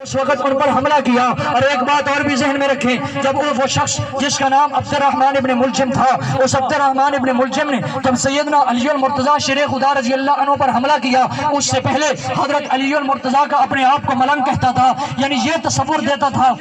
اس وقت ان پر حملہ کیا۔ اور ایک بات اور بھی ذہن میں رکھیں، جب وہ شخص جس کا نام عبد الرحمن ابن ملجم تھا، اس عبد الرحمن ابن ملجم نے جب سیدنا علی المرتضیٰ شیر خدا رضی اللہ عنہ پر حملہ کیا، اس سے پہلے حضرت علی المرتضیٰ کا اپنے آپ کو ملنگ کہتا تھا، یعنی یہ تصور دیتا تھا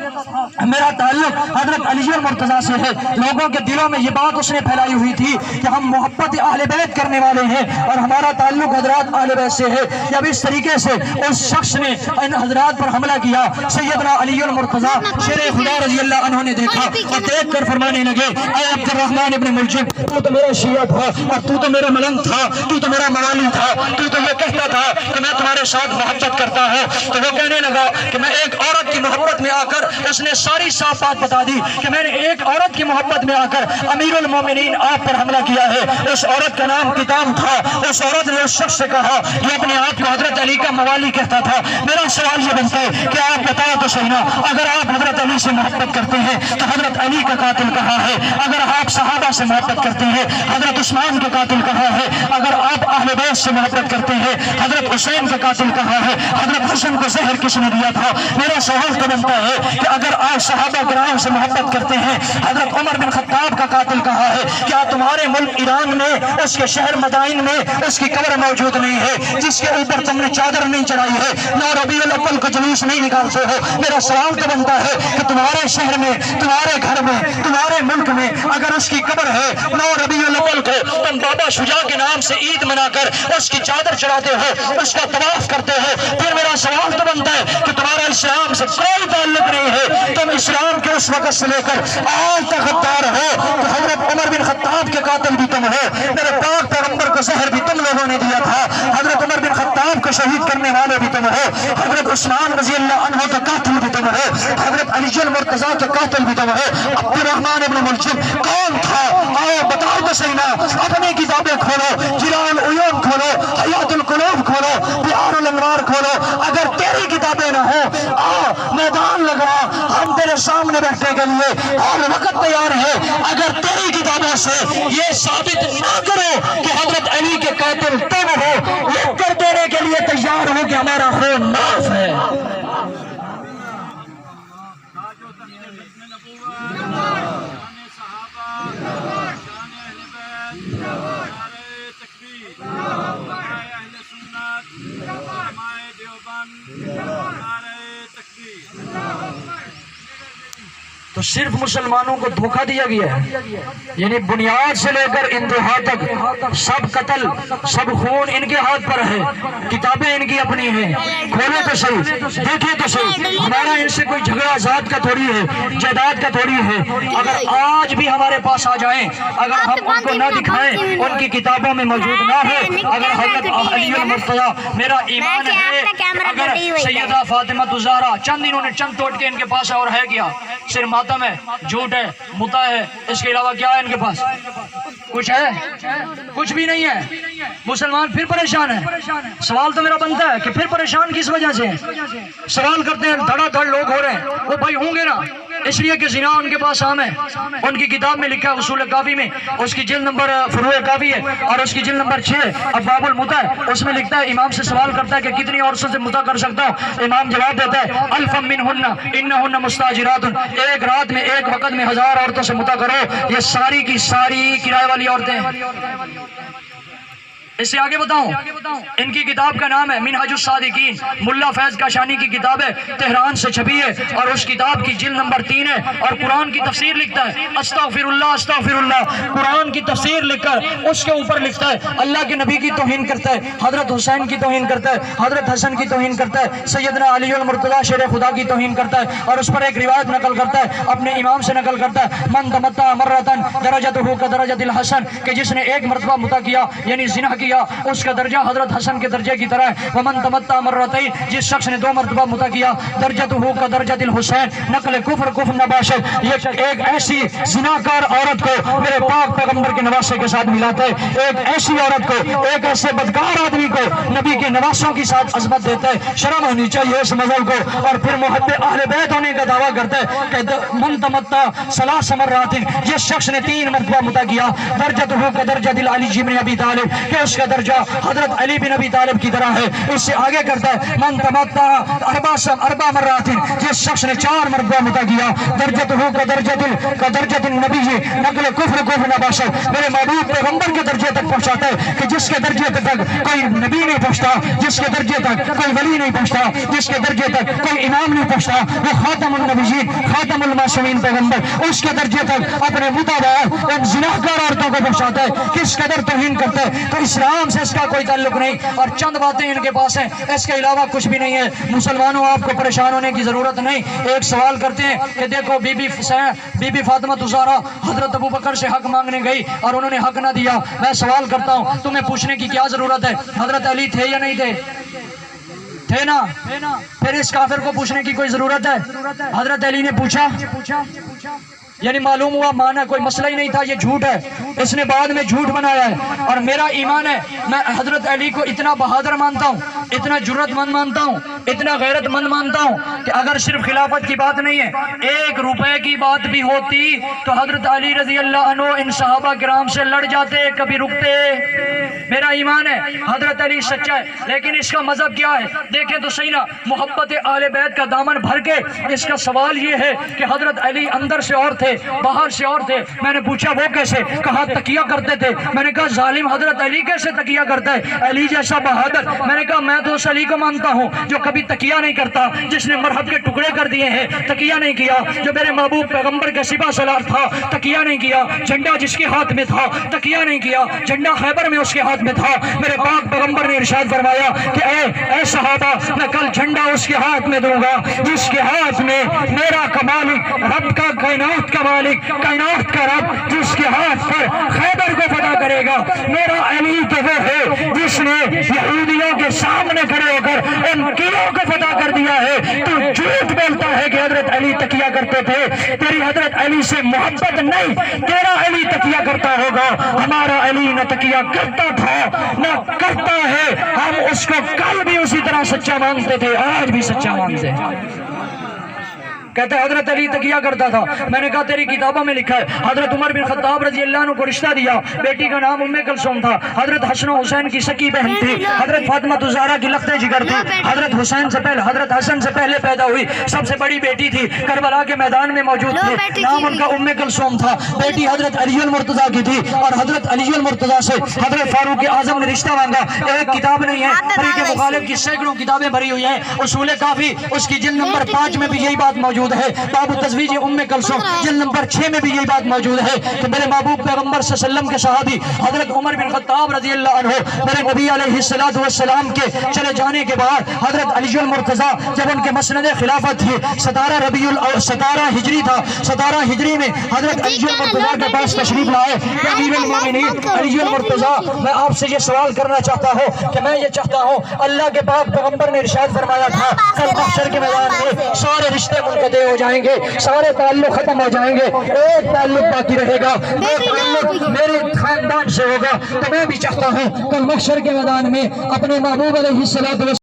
میرا تعلق حضرت علی المرتضیٰ سے ہے۔ لوگوں کے دلوں میں یہ بات اس نے پھیلائی ہوئی تھی کہ ہم محبت اہل بیت کرنے والے ہیں اور ہمارا تعلق حضرات اہل بیت سے ہے۔ جب اس طریقے سے اس شخص نے ان حضرات پر حملہ کیا، سیدنا علی المرتضیٰ شیر خدا رضی اللہ عنہ نے دیکھا اور دیکھ کر فرمانے لگے، اے عبد الرحمن ابن ملجم، تو تو میرا شیعہ تھا اور تو تو میرا ملنگ تھا، تو تو میرا موالی تھا، تو تو یہ کہتا تھا کہ میں تمہارے ساتھ محبت کرتا ہوں۔ تو وہ کہنے لگا کہ میں ایک عورت کی محبت میں آ کر، اس نے ساری صاف بات بتا دی کہ میں نے ایک عورت کی محبت میں آ کر امیر المومنین آپ پر حملہ کیا ہے۔ اس عورت کا نام کتاب تھا۔ اس عورت نے اس شخص سے کہا، یہ اپنے آپ کو حضرت علی کا موالی کہتا تھا۔ میرا سوال یہ بنتا ہے کہ آپ بتاؤ تو صحیح نا، اگر آپ حضرت علی سے محبت کرتے ہیں تو حضرت علی کا قاتل کہاں ہے؟ اگر آپ صحابہ سے محبت کرتے ہیں، حضرت عثمان کا قاتل کہاں ہے؟ اگر آپ اہل بیت سے محبت کرتے ہیں، حضرت حسین کا قاتل کہاں ہے؟ حضرت حسن کو زہر کس نے دیا تھا؟ میرا سوال تو بنتا ہے کہ اگر آپ صحابہ کرام سے محبت کرتے ہیں، حضرت عمر بن خطاب کا قاتل کہاں ہے؟ کیا تمہارے ملک ایران میں، اس کے شہر مدائن میں اس کی قبر موجود نہیں ہے جس کے اوپر تم نے چادر نہیں چڑھائی ہے؟ 9 ربیع الاول کو جلوس نہیں نکالتے ہو؟ میرا سوال تو بنتا ہے کہ تمہارے شہر میں، تمہارے گھر میں، تمہارے ملک میں اگر اس کی قبر ہے، 9 ربیع الاول کو تم بابا شجاع کے نام سے عید منا کر اس کی چادر چڑھاتے ہو، اس کا طواف کرتے ہو، پھر میرا سوال تو بنتا ہے کہ تمہارا اسلام سے کوئی تعلق نہیں ہے، تم اسلام کے اس وقت سے لے کر آج تک غدار ہو، تو حضرت عمر بن خطاب کے قاتل بھی تم ہو، میرے پاک پیغمبر کو زہر بھی تم لوگوں نے دیا تھا، حضرت عمر بن خطاب کو شہید کرنے والے بھی تم ہو، حضرت عثمان رضی اللہ عنہ کا قاتل بھی تم ہو، حضرت علی المرتضیٰ کے قاتل بھی تم ہو۔ عبد الرحمن ابن ملجم کون تھا؟ آؤ بتاؤ تو صحیح نا، اپنی کتابیں کھولو، جلال العیون کھولو، حیات القلوب کھولو، بحار الانوار کھولو، اگر تیری کتابیں نہ ہو، آؤ میدان لگا، ہم تیرے سامنے بیٹھنے کے لیے اور وقت تیار ہے۔ اگر تیری کتابوں سے یہ ثابت نہ کرو کہ حضرت علی کے قاتل تم ہو، لکھ کر دینے کے لیے تیار ہو کہ ہمارا خون معاف ہے۔ تو صرف مسلمانوں کو دھوکہ دیا گیا ہے، یعنی بنیاد سے لے کر انتہا تک سب قتل، سب خون ان کے ہاتھ پر ہے، کتابیں ان کی اپنی ہیں، کھولے تو صحیح، دیکھیں تو صحیح، ہمارا ان سے کوئی جھگڑا ذات کا تھوڑی ہے، جائیداد کا تھوڑی ہے۔ اگر آج بھی ہمارے پاس آ جائیں، اگر ہم ان کو نہ دکھائیں، ان کی کتابوں میں موجود نہ ہو، اگر حضرت علی المرتضیٰ، میرا ایمان ہے اگر سیدہ فاطمہ الزہرا چند انہوں نے چند توڑ کے ان کے پاس اور ہے کیا؟ صرف ماتم ہے، جھوٹ ہے، متا ہے، اس کے علاوہ کیا ہے ان کے پاس؟ کچھ ہے؟ کچھ بھی نہیں ہے۔ مسلمان پھر پریشان ہے۔ سوال تو میرا بنتا ہے کہ پھر پریشان کس وجہ سے ہیں؟ سوال کرتے ہیں، دھڑا دھڑ لوگ ہو رہے ہیں، وہ بھائی ہوں گے نا، اس لیے کہ زنا ان کے پاس عام ہے۔ ان کی کتاب میں لکھا ہے اصول کافی میں، اس کی جلد نمبر فروع کافی ہے اور اس کی جلد نمبر 6 ابواب المتا ہے، اس میں لکھتا ہے، امام سے سوال کرتا ہے کہ کتنی عورتوں سے متا کر سکتا ہوں؟ امام جواب دیتا ہے، الف منہن انہن مستاجرات، ایک رات میں ایک وقت میں 1000 عورتوں سے متا کرو، یہ ساری کی ساری کرائے والی عورتیں ہیں۔ اس سے آگے بتاؤں، ان کی کتاب کا نام ہے منہج الصادقین، ملا فیض کاشانی کی کتاب ہے، تہران سے چھپی ہے اور اس کتاب کی جلد نمبر 3 ہے اور قرآن کی تفسیر لکھتا ہے، استغفر اللہ استغفر اللہ، قرآن کی تفسیر لکھ کر اس کے اوپر لکھتا ہے اللہ کے نبی کی توہین کرتا ہے، حضرت حسین کی توہین کرتا ہے، حضرت حسن کی توہین کرتا ہے، سیدنا علی المرتضیٰ شیر خدا کی توہین کرتا ہے اور اس پر ایک روایت نقل کرتا ہے، اپنے امام سے نقل کرتا ہے، من تمتع مرتن درجتہ کدرجۃ الحسن، کہ جس نے ایک مرتبہ متا کیا یعنی زنا کیا اس کا درجہ حضرت حسن کے درجے کی طرح ہے۔ ومن تمتع مرتين، جس شخص نے 2 مرتبہ متا کیا، درجتہ کدرجۃ الحسین، نقل کفر کفر نباشر، یہ ایک ایسی زناکار عورت کو میرے پاک پیغمبر کے نواسے کے ساتھ ملاتا ہے، ایک ایسی عورت کو، ایک ایسے بدکار آدمی کو نبی کے نواسوں کے ساتھ عظمت دیتا ہے۔ شرم ہونی چاہیے اس مذہب کو، اور پھر محب اہل بیت ہونے کا دعویٰ کرتا ہے کہ من تمتع 3 مرات، جس شخص نے 3 مرتبہ متا کیا، درجتہ کدرجۃ علی بن ابی طالب، کہ اس جس کا درجہ حضرت علی بن ابی طالب کی طرح ہے. اس سے آگے کرتا ہے من تمتع اربع مرات, جس شخص نے 4 مرتبہ متع کیا, درجت ہو کا درجت النبی, نقل کفر کفر نباشر, میرے محبوب پیغمبر کے درجے تک پہنچاتا ہے کہ جس کے درجے تک کوئی نبی نہیں پہنچتا, جس کے درجے تک کوئی ولی نہیں پہنچتا, جس کے درجے تک کوئی امام نہیں پہنچتا, وہ خاتم النبیین خاتم المعصومین پیغمبر اس کے درجے تک اپنے متبع ان زناہگار عورتوں کو پہنچاتا ہے. کس قدر توہین کرتا ہے. تو اسلام سے اس کا کوئی تعلق نہیں, اور چند باتیں ان کے پاس ہیں, اس کے علاوہ کچھ بھی نہیں ہے. مسلمانوں آپ کو پریشان ہونے کی ضرورت نہیں. ایک سوال کرتے ہیں کہ دیکھو بی بی فاطمہ زہرا حضرت ابو بکر سے حق مانگنے گئی اور انہوں نے حق نہ دیا. میں سوال کرتا ہوں تمہیں پوچھنے کی کیا ضرورت ہے, حضرت علی تھے یا نہیں تھے؟ تھے نا. پھر اس کافر کو پوچھنے کی کوئی ضرورت ہے؟ حضرت علی نے پوچھا, یعنی معلوم ہوا مانا کوئی مسئلہ ہی نہیں تھا, یہ جھوٹ ہے, اس نے بعد میں جھوٹ بنایا ہے. اور میرا ایمان ہے میں حضرت علی کو اتنا بہادر مانتا ہوں, اتنا جرأت مند مانتا ہوں, اتنا غیرت مند مانتا ہوں کہ اگر صرف خلافت کی بات نہیں ہے, 1 روپے کی بات بھی ہوتی تو حضرت علی رضی اللہ عنہ ان صحابہ کرام سے لڑ جاتے, کبھی رکتے. میرا ایمان ہے حضرت علی سچا ہے. لیکن اس کا مذہب کیا ہے دیکھیں تو صحیح نا, محبت اہل بیت کا دامن بھر کے. اس کا سوال یہ ہے کہ حضرت علی اندر سے اور تھے, باہر سے اور تھے. میں نے پوچھا وہ کیسے, کہا تکیہ کرتے تھے. میں نے کہا ظالم حضرت علی کیسے تکیہ کرتا ہے, علی جیسا بہادر. میں نے کہا میں تو اس علی کو مانتا ہوں جو کبھی تکیہ نہیں کرتا, جس نے مرحب کے ٹکڑے کر دیے ہیں, تکیہ نہیں کیا. جو میرے محبوب پیغمبر کا سپہ سالار تھا, تکیہ نہیں کیا. جھنڈا جس کے ہاتھ میں تھا, تکیہ نہیں کیا. جھنڈا خیبر میں اس کے ہاتھ میں تھا. میرے پاک پیغمبر نے ارشاد فرمایا کہ اے صحابہ, میں کل جھنڈا اس کے ہاتھ میں دوں گا جس کے ہاتھ میں میرا کمال رب کا, کائنات کا مالک, کائنات کا رب, جس کے ہاتھ پر خیبر کو فتح کرے گا. میرا علی تو وہ ہے جس نے یہودیوں کے سامنے کھڑے ہو کر ان قلعوں کو فتح کر دیا ہے. تو جھوٹ بولتا ہے کہ حضرت علی تکیہ کرتے تھے. تیری حضرت علی سے محبت نہیں, تیرا علی تکیہ کرتا ہوگا. ہمارا علی نہ تکیہ کرتا تھا نہ کرتا ہے. ہم اس کو کل بھی اسی طرح سچا مانتے تھے, آج بھی سچا مانتے ہیں. کہتے حضرت علی تکیہ کرتا تھا. میں نے کہا تیری کتابوں میں لکھا ہے حضرت عمر بن خطاب رضی اللہ عنہ کو رشتہ دیا, بیٹی کا نام ام کلثوم تھا. حضرت حسن و حسین کی سکی بہن تھی. حضرت فاطمہ زہرا کی لخت جگر تھی. حضرت حسین سے پہلے, حضرت حسن سے پہلے پیدا ہوئی, سب سے بڑی بیٹی تھی, کربلا کے میدان میں موجود تھے. نام ان کا ام کلثوم تھا. بیٹی حضرت علی المرتضیٰ کی تھی, اور حضرت علی المرتضیٰ سے حضرت فاروق اعظم نے رشتہ مانگا. ایک کتاب نہیں ہے, طریق مخالف کی سینکڑوں کتابیں بھری ہوئی ہیں. اصول کافی اس کی جلد نمبر 5 میں بھی یہی بات موجود ہے. باب تزویج ام کلثوم جلد نمبر 6 میں بھی یہی بات موجود ہے کہ میرے محبوب پیغمبر صلی اللہ علیہ وسلم کے صحابی حضرت عمر بن خطاب رضی اللہ عنہ, میرے نبی علیہ السلام کے چلے جانے کے بعد حضرت علی المرتضیٰ جب ان کے مسند خلافت تھی, 17 ہجری تھا, 17 ہجری میں حضرت علی المرتضیٰ کے پاس تشریف لائے. امیر المومنین علی المرتضیٰ, میں آپ سے یہ سوال کرنا چاہتا ہوں کہ میں یہ چاہتا ہوں, اللہ کے پاک پیغمبر نے ارشاد فرمایا تھا کل محشر کے میدان میں سارے رشتے منقطع ہو جائیں گے, سارے تعلق ختم ہو جائیں گے, ایک تعلق باقی رہے گا, وہ تعلق میرے خاندان سے ہوگا. تو میں بھی چاہتا ہوں کل محشر کے میدان میں اپنے محبوب علیہ السلام